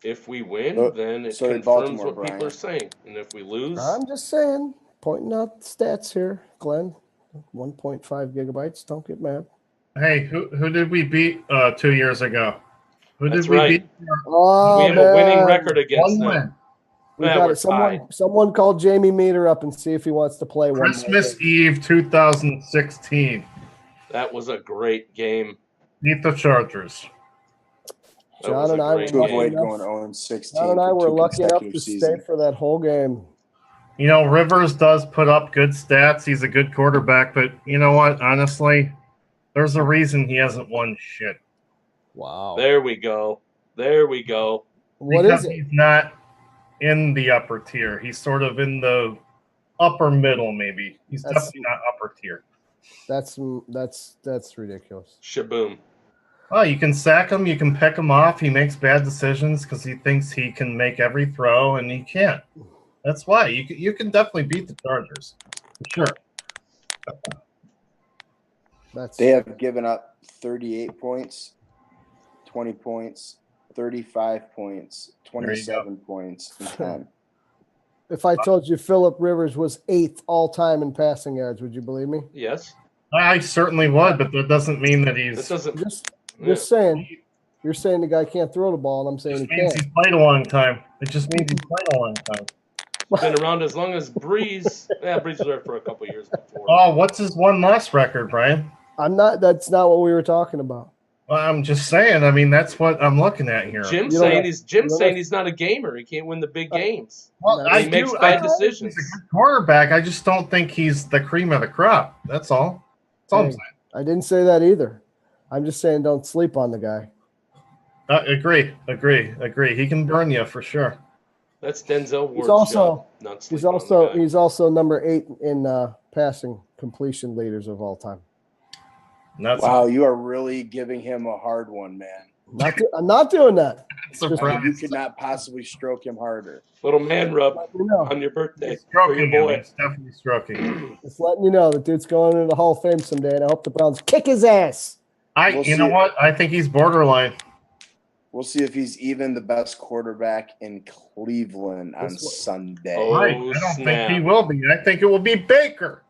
if we win, then it confirms what people are saying, and if we lose, I'm just saying, pointing out the stats here, Glenn. 1.5 gigabytes. Don't get mad. Hey, who did we beat 2 years ago? Who That's did we beat? We have a winning record against them. We got it. Someone called Jamie Meter up and see if he wants to play Christmas Eve 2016. That was a great game. Beat the Chargers. John and I were going 0-16. John and I were lucky enough to stay for that whole game. You know, Rivers does put up good stats. He's a good quarterback, but you know what? Honestly, there's a reason he hasn't won shit. Wow. There we go. What is it? He's not in the upper tier. He's sort of in the upper middle, maybe. He's definitely not upper tier. That's ridiculous. Shaboom. Well, you can sack him. You can pick him off. He makes bad decisions because he thinks he can make every throw, and he can't. That's why. You can definitely beat the Chargers. For sure. They have given up 38 points, 20 points, 35 points, 27 points, and 10. If I told you Phillip Rivers was 8th all-time in passing yards, would you believe me? Yes. I certainly would, but that doesn't mean that he's... Just saying. You're saying the guy can't throw the ball, and I'm saying he can't. He's played a long time. It just means he's played a long time. Been around as long as Breeze. Breeze was there for a couple years before. Oh, what's his one-loss record, Brian? That's not what we were talking about. Well, I'm just saying. I mean, that's what I'm looking at here. Jim's saying he's not a gamer. He can't win the big games. Well, he makes bad decisions. He's a good quarterback. I just don't think he's the cream of the crop. That's all. That's all I'm saying. I didn't say that either. I'm just saying don't sleep on the guy. Agree. He can burn you for sure. That's Denzel Ward's He's also job. Not he's sleeping on the also guy. he's also number 8 in passing completion leaders of all time. Wow, you are really giving him a hard one, man. I'm not doing that. You could not possibly stroke him harder. Little man rub You know, on your birthday. Stroking for your him. boy. He's definitely stroking him. just letting you know the dude's going into the Hall of Fame someday, and I hope the Browns kick his ass. You know what? I think he's borderline. We'll see if he's even the best quarterback in Cleveland on Sunday. Oh, I don't snap. think he will be. I think it will be Baker.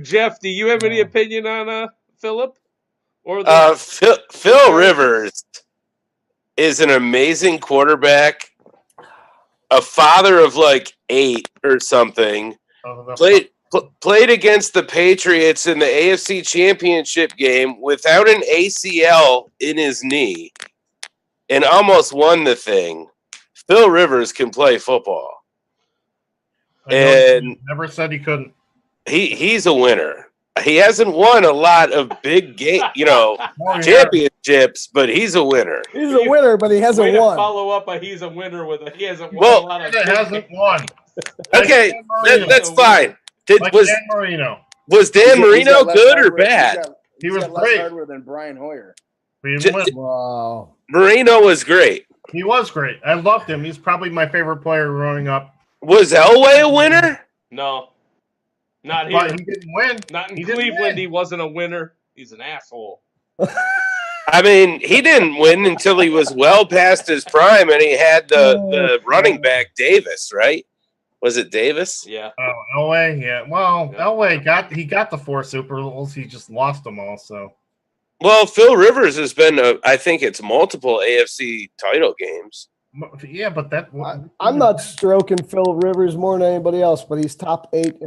Jeff, do you have any opinion on Philip? Or Phil Rivers is an amazing quarterback, a father of like 8 or something. Played against the Patriots in the AFC Championship game without an ACL in his knee and almost won the thing. Phil Rivers can play football. And never said he couldn't. He's a winner. He hasn't won a lot of big championships, but he's a winner. He's a winner, but he hasn't won. Follow up a he's a winner with a he hasn't won a lot of hasn't won. Okay, that's fine. Was Dan Marino. Was Dan Marino good or bad? He was great. Hardware than Brian Hoyer. Wow. Marino was great. He was great. I loved him. He's probably my favorite player growing up. Was Elway a winner? No. Not here. But he didn't win. Not in Cleveland. He wasn't a winner. He's an asshole. I mean, he didn't win until he was well past his prime, and he had the running back Davis, right? Was it Davis? Yeah. Oh, Elway. Yeah. Well, Elway got the 4 Super Bowls. He just lost them all. So. Well, Phil Rivers has been, I think it's multiple AFC title games. Yeah, but I'm not stroking Phil Rivers more than anybody else, but he's top 8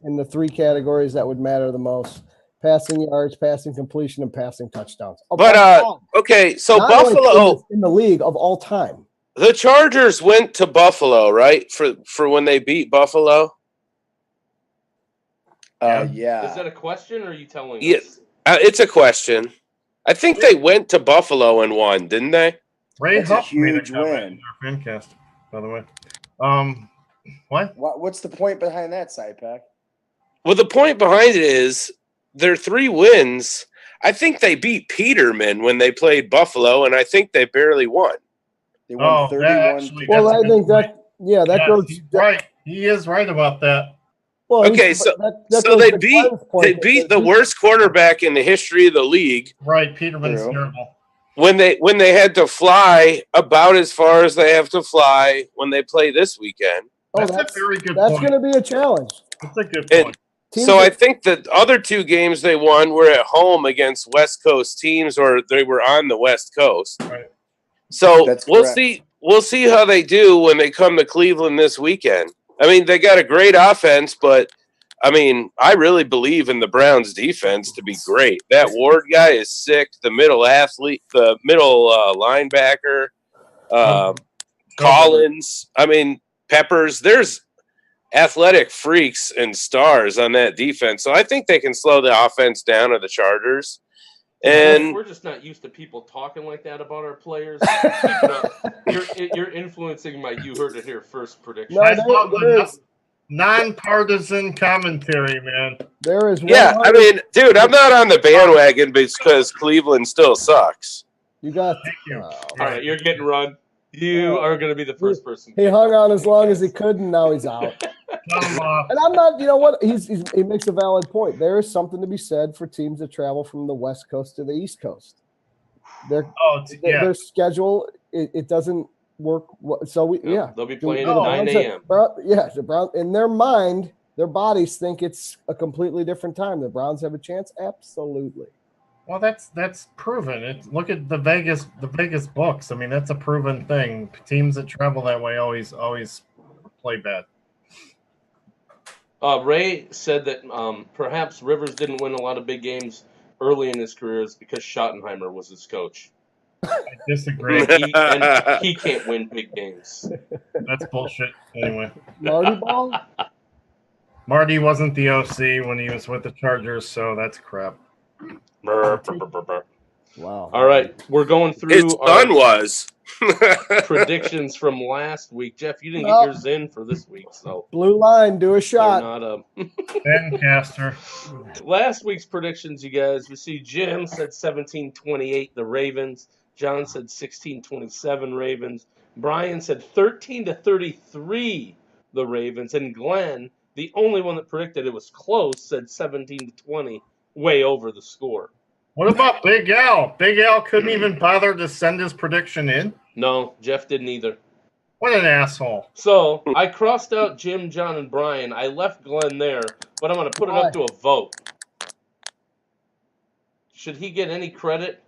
in the 3 categories that would matter the most: passing yards, passing completion, and passing touchdowns. Okay, so not Buffalo in the league of all time. The Chargers went to Buffalo, right? For when they beat Buffalo. Yeah. Is that a question, or are you telling us? Yes, it's a question. I think they went to Buffalo and won, didn't they? Ray Huff huge win. Fancast, by the way. What's the point behind that, Sidepack? Well, the point behind it is their 3 wins. I think they beat Peterman when they played Buffalo, and I think they barely won. They won 31. Well, I think that goes right. He is right about that. Well, okay, so they beat the worst quarterback in the history of the league. Right, Peterman's terrible. When they had to fly about as far as they have to fly when they play this weekend. Oh, that's a very good point. That's going to be a challenge. That's a good point. So I think the other 2 games they won were at home against West Coast teams, or they were on the West Coast. Right. So we'll see how they do when they come to Cleveland this weekend. I mean, they got a great offense, but I mean, I really believe in the Browns defense to be great. That Ward guy is sick. The middle athlete, the middle linebacker, Collins. I mean, Peppers. There's athletic freaks and stars on that defense. So I think they can slow the offense down of the Chargers. And we're just not used to people talking like that about our players. You're influencing my "you heard it here first" prediction. No, non-partisan commentary, man. There is. I mean, dude, I'm not on the bandwagon because Cleveland still sucks. You got. All right, you're getting run. You are going to be the first person. He hung on as long as he could, and now he's out. And I'm not. You know what? He makes a valid point. There is something to be said for teams that travel from the West Coast to the East Coast. Their schedule it doesn't work. So they'll be playing at 9 a.m. The Browns, in their mind, their bodies think it's a completely different time. The Browns have a chance. Absolutely. Well, that's proven. Look at the Vegas books. I mean, that's a proven thing. Teams that travel that way always play bad. Ray said that perhaps Rivers didn't win a lot of big games early in his career is because Schottenheimer was his coach. I disagree. He can't win big games. That's bullshit. Anyway, Marty Ball. Marty wasn't the OC when he was with the Chargers, so that's crap. Wow. All right, we're going through His son was. predictions from last week. Jeff, you didn't get Well- yours in for this week, so Blue line, do a they're shot. not Fancaster. Last week's predictions, you guys. We see Jim said 17-28 the Ravens. John said 16-27 Ravens. Brian said 13-33 the Ravens, and Glenn, the only one that predicted it was close, said 17-20, way over the score. What about Big Al? Big Al couldn't even bother to send his prediction in. No, Jeff didn't either. What an asshole. So I crossed out Jim, John, and Brian. I left Glenn there, but I'm going to put it up to a vote. Should he get any credit?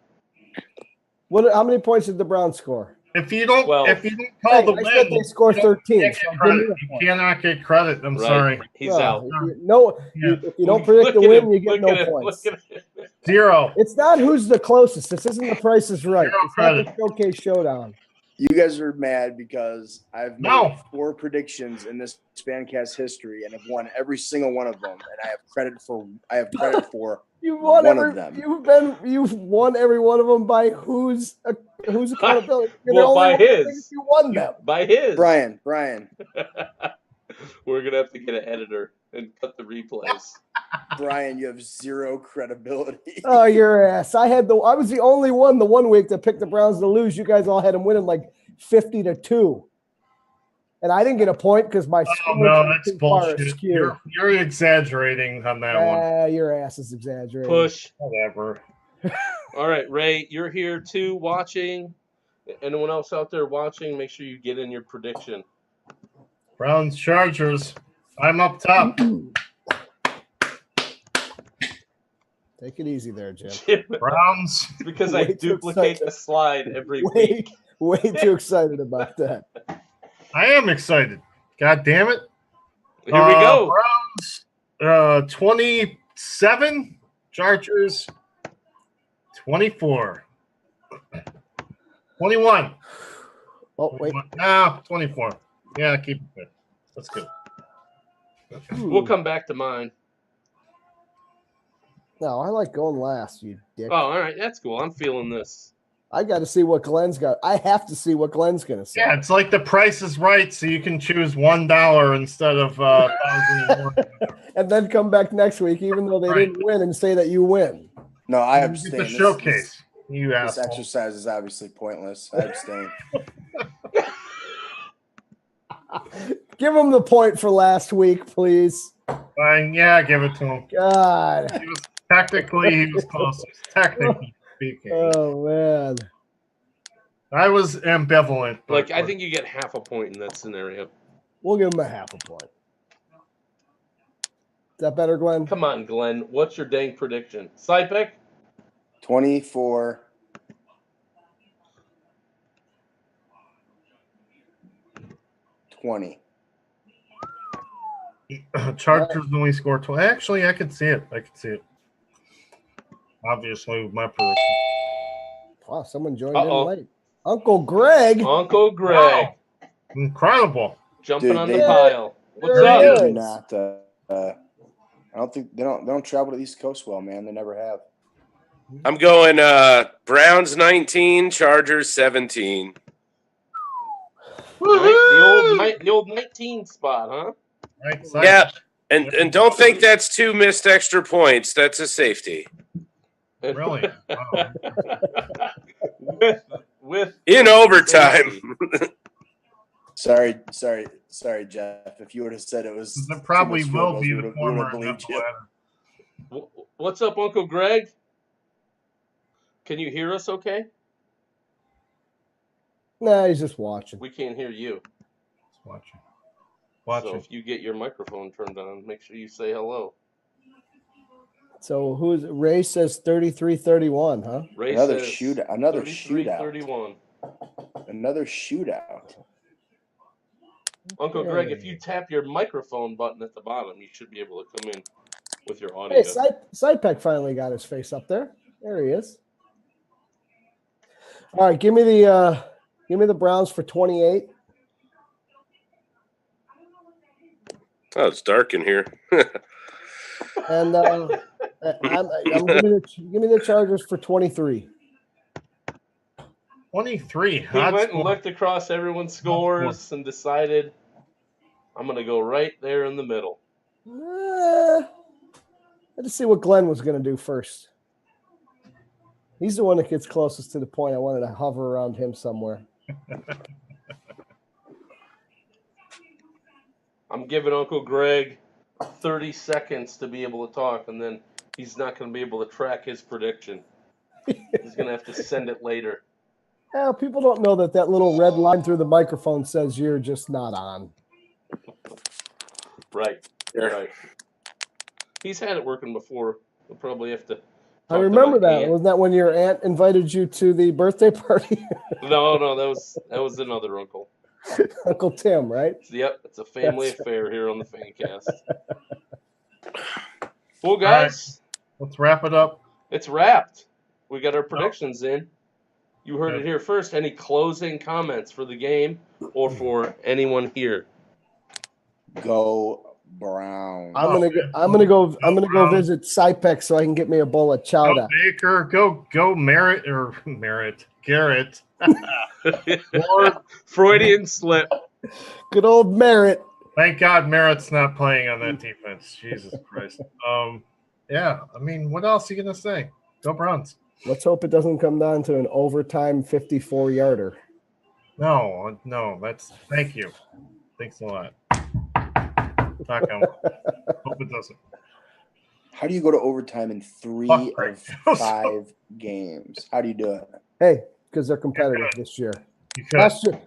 How many points did the Browns score? If you don't, 12. if you don't call the I said win, they scored you don't 13. get So give credit. me a You point. cannot get credit. I'm Right. sorry. He's No, out. if you don't predict the Look at win, him. you get Look no at him. points. Look at him. 0. It's not who's the closest. This isn't the Price is Right. Zero It's not the credit. Showcase Showdown. You guys are mad because I've made No. 4 predictions in this Fancast history and have won every single one of them, and I have credit for You won one of them. You've won every one of them by whose accountability? You're the Well, only by one that his. thinks you won them. By his. Brian. We're going to have to get an editor and cut the replays. Brian, you have 0 credibility. Oh, your ass! I was the only one the one week that picked the Browns to lose. You guys all had them winning like 50-2, and I didn't get a point because my Oh scores no, were that's too far bullshit. skewed. You're exaggerating on that one. Your ass is exaggerating. Push. Whatever. All right, Ray, you're here too watching. Anyone else out there watching, make sure you get in your prediction. Browns Chargers. I'm up top. Take it easy there, Jim. Browns. It's because Way I too duplicate excited. the slide every Way, week. way too excited about that. I am excited. God damn it. Here we go. Browns 27. Chargers 24. 21. Oh, wait. 24. Yeah, keep it good. That's good. We'll come back to mine. No, I like going last, you dick. Oh, all right. That's cool. I'm feeling this. I got to see what Glenn's got. I have to see what Glenn's going to say. Yeah, it's like the Price is Right, so you can choose $1 instead of 1,001. And then come back next week, even though they Right. didn't win, and say that you win. No, I You abstain. get the This- showcase. You This asshole. exercise is obviously pointless. I abstain. Give him the point for last week, please. Fine, yeah, give it to him. God. He was closest. Technically speaking. Oh, man. I was ambivalent. but- Like, I think you get half a point in that scenario. We'll give him a half a point. Is that better, Glenn? Come on, Glenn. What's your dang prediction? Sypek? 24. Chargers only score 20. Actually, I could see it. Obviously, with my prediction. Wow, someone joined Uh-oh. in late. Uncle Greg. Uncle Greg. Wow. Incredible. Jumping Dude, on they- the pile. What's There up? he They is. do not. I don't think they don't travel to the East Coast well, man. They never have. I'm going Browns 19, Chargers 17. The old 19 spot, huh? Right side. Yeah, and don't think that's 2 missed extra points. That's a safety. Really? Wow. with In overtime. Sorry, Jeff. If you would have said it was, It probably too much will field be goals, the we former. would've believed you. What's up, Uncle Greg? Can you hear us okay? Nah, he's just watching. We can't hear you. Watching. So if you get your microphone turned on, make sure you say hello. So Ray says 33-31, huh? Ray Another says shootout. Another 33-31. Another shootout. Uncle Greg, Hey. if you tap your microphone button at the bottom, you should be able to come in with your audio. Hey, Sypek finally got his face up there. There he is. All right, give me the Browns for 28. Oh, it's dark in here. And I'm give me the Chargers for 23. 23. He went and looked across everyone's scores and decided, I'm going to go right there in the middle. Let's see what Glenn was going to do first. He's the one that gets closest to the point. I wanted to hover around him somewhere. I'm giving Uncle Greg 30 seconds to be able to talk, and then he's not going to be able to track his prediction. He's going to have to send it later. Yeah, people don't know that little red line through the microphone says you're just not on. Right. Right. He's had it working before. We'll probably have to. I remember that. Aunt. Wasn't that when your aunt invited you to the birthday party? No, that was another uncle. Uncle Tim, right? Yep, it's a family affair here on the Fancast. Well, guys, let's wrap it up. It's wrapped. We got our predictions in. You heard it here first. Any closing comments for the game or for anyone here? Go Brown. I'm gonna go visit SIPEC so I can get me a bowl of chowder. Go Baker, go Garrett. Freudian slip. Good old Merritt. Thank God Merritt's not playing on that defense. Jesus Christ. Yeah, I mean, what else are you gonna say? Go Browns. Let's hope it doesn't come down to an overtime 54-yarder. No, thank you. Thanks a lot. Hope it doesn't. How do you go to overtime in 3 of 5 games? How do you do it? Hey, because they're competitive this year. Last year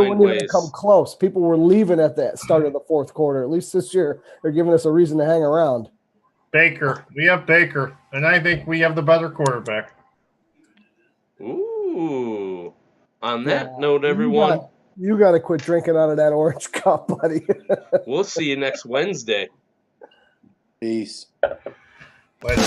wouldn't even come close. People were leaving at the start of the fourth quarter. At least this year, they're giving us a reason to hang around. Baker. We have Baker, and I think we have the better quarterback. Ooh. On that note, everyone. You got to quit drinking out of that orange cup, buddy. We'll see you next Wednesday. Peace. Later.